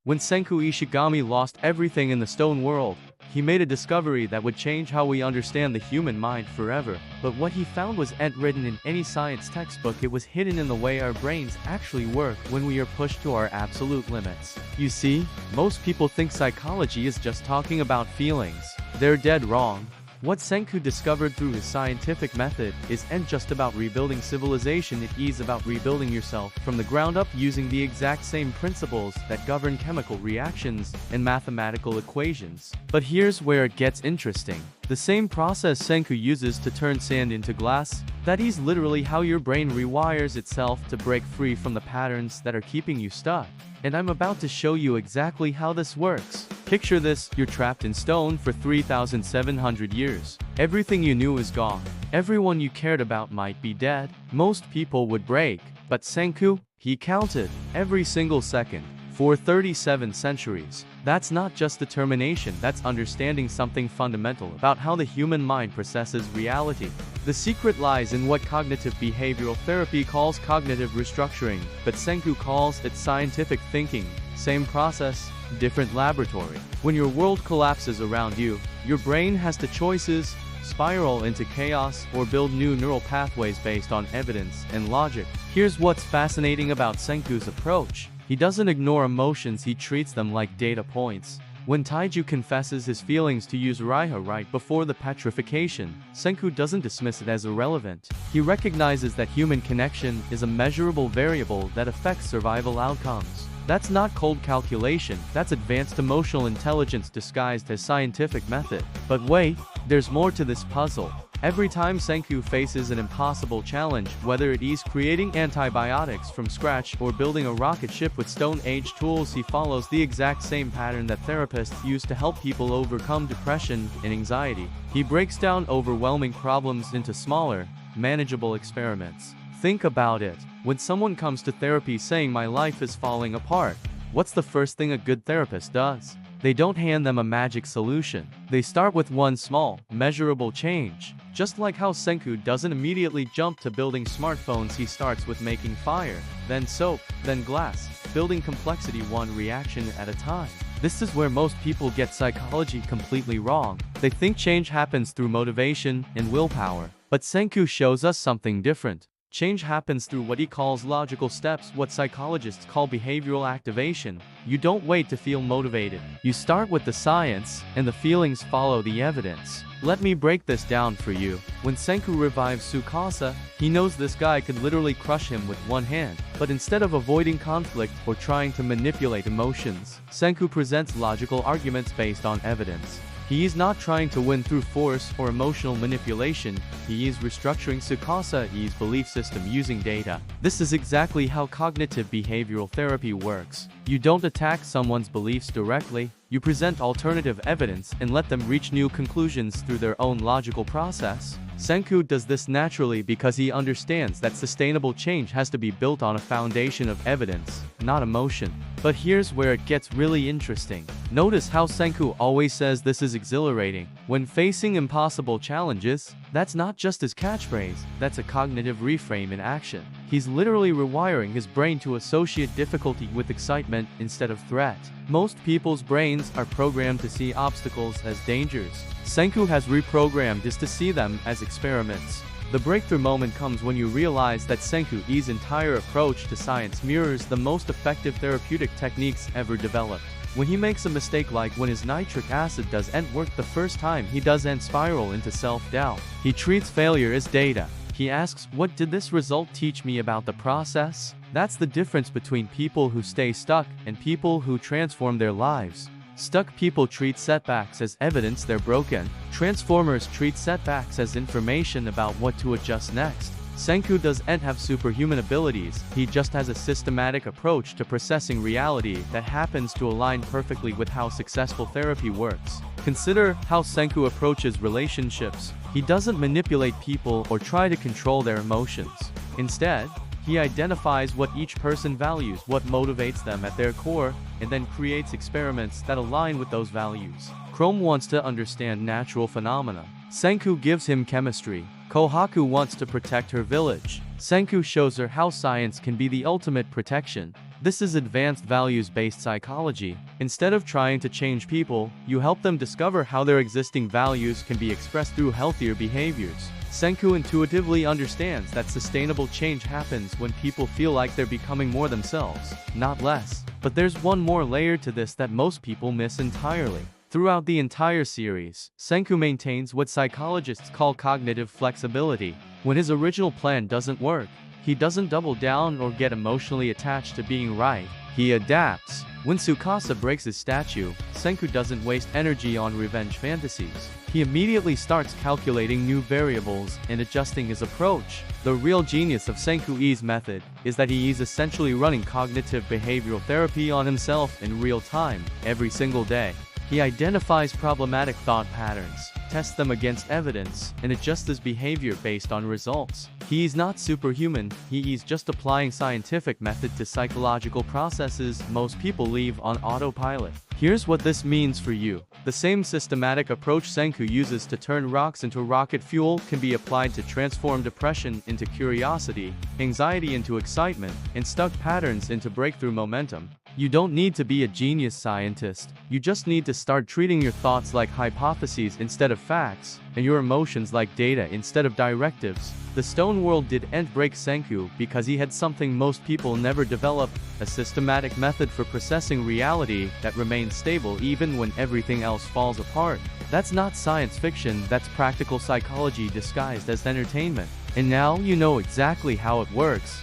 When Senku Ishigami lost everything in the stone world, he made a discovery that would change how we understand the human mind forever. But what he found wasn't written in any science textbook, it was hidden in the way our brains actually work when we are pushed to our absolute limits. You see, most people think psychology is just talking about feelings. They're dead wrong. What Senku discovered through his scientific method isn't just about rebuilding civilization, it is about rebuilding yourself from the ground up using the exact same principles that govern chemical reactions and mathematical equations. But here's where it gets interesting. The same process Senku uses to turn sand into glass, that is literally how your brain rewires itself to break free from the patterns that are keeping you stuck. And I'm about to show you exactly how this works. Picture this, you're trapped in stone for 3,700 years. Everything you knew is gone. Everyone you cared about might be dead. Most people would break. But Senku, he counted every single second. For 37 centuries. That's not just determination, that's understanding something fundamental about how the human mind processes reality. The secret lies in what cognitive behavioral therapy calls cognitive restructuring, but Senku calls it scientific thinking. Same process, different laboratory. When your world collapses around you, your brain has the choices: spiral into chaos or build new neural pathways based on evidence and logic. Here's what's fascinating about Senku's approach. He doesn't ignore emotions, he treats them like data points. When Taiju confesses his feelings to use Raiha right before the petrification, Senku doesn't dismiss it as irrelevant. He recognizes that human connection is a measurable variable that affects survival outcomes. That's not cold calculation, that's advanced emotional intelligence disguised as scientific method. But wait, there's more to this puzzle. Every time Senku faces an impossible challenge, whether it is creating antibiotics from scratch or building a rocket ship with Stone Age tools, he follows the exact same pattern that therapists use to help people overcome depression and anxiety. He breaks down overwhelming problems into smaller, manageable experiments. Think about it. When someone comes to therapy saying my life is falling apart, what's the first thing a good therapist does? They don't hand them a magic solution. They start with one small, measurable change. Just like how Senku doesn't immediately jump to building smartphones, he starts with making fire, then soap, then glass, building complexity one reaction at a time. This is where most people get psychology completely wrong. They think change happens through motivation and willpower. But Senku shows us something different. Change happens through what he calls logical steps, what psychologists call behavioral activation. You don't wait to feel motivated. You start with the science, and the feelings follow the evidence. Let me break this down for you. When Senku revives Tsukasa, he knows this guy could literally crush him with one hand. But instead of avoiding conflict or trying to manipulate emotions, Senku presents logical arguments based on evidence. He is not trying to win through force or emotional manipulation, he is restructuring Tsukasa's belief system using data. This is exactly how cognitive behavioral therapy works. You don't attack someone's beliefs directly, you present alternative evidence and let them reach new conclusions through their own logical process. Senku does this naturally because he understands that sustainable change has to be built on a foundation of evidence, not emotion. But here's where it gets really interesting. Notice how Senku always says this is exhilarating. When facing impossible challenges, that's not just his catchphrase, that's a cognitive reframe in action. He's literally rewiring his brain to associate difficulty with excitement instead of threat. Most people's brains are programmed to see obstacles as dangers. Senku has reprogrammed this to see them as experiments. The breakthrough moment comes when you realize that Senku's entire approach to science mirrors the most effective therapeutic techniques ever developed. When he makes a mistake, like when his nitric acid doesn't work the first time, he doesn't spiral into self-doubt. He treats failure as data. He asks, what did this result teach me about the process? That's the difference between people who stay stuck and people who transform their lives. Stuck people treat setbacks as evidence they're broken. Transformers treat setbacks as information about what to adjust next. Senku doesn't have superhuman abilities, he just has a systematic approach to processing reality that happens to align perfectly with how successful therapy works. Consider how Senku approaches relationships. He doesn't manipulate people or try to control their emotions. Instead, he identifies what each person values, what motivates them at their core, and then creates experiments that align with those values. Chrome wants to understand natural phenomena. Senku gives him chemistry. Kohaku wants to protect her village. Senku shows her how science can be the ultimate protection. This is advanced values-based psychology. Instead of trying to change people, you help them discover how their existing values can be expressed through healthier behaviors. Senku intuitively understands that sustainable change happens when people feel like they're becoming more themselves, not less. But there's one more layer to this that most people miss entirely. Throughout the entire series, Senku maintains what psychologists call cognitive flexibility. When his original plan doesn't work, he doesn't double down or get emotionally attached to being right. He adapts. When Tsukasa breaks his statue, Senku doesn't waste energy on revenge fantasies. He immediately starts calculating new variables and adjusting his approach. The real genius of Senku I's method is that he is essentially running cognitive behavioral therapy on himself in real time, every single day. He identifies problematic thought patterns, tests them against evidence, and adjusts his behavior based on results. He is not superhuman, he is just applying scientific method to psychological processes most people leave on autopilot. Here's what this means for you. The same systematic approach Senku uses to turn rocks into rocket fuel can be applied to transform depression into curiosity, anxiety into excitement, and stuck patterns into breakthrough momentum. You don't need to be a genius scientist, you just need to start treating your thoughts like hypotheses instead of facts, and your emotions like data instead of directives. The stone world didn't break Senku because he had something most people never develop, a systematic method for processing reality that remains stable even when everything else falls apart. That's not science fiction, that's practical psychology disguised as entertainment. And now you know exactly how it works.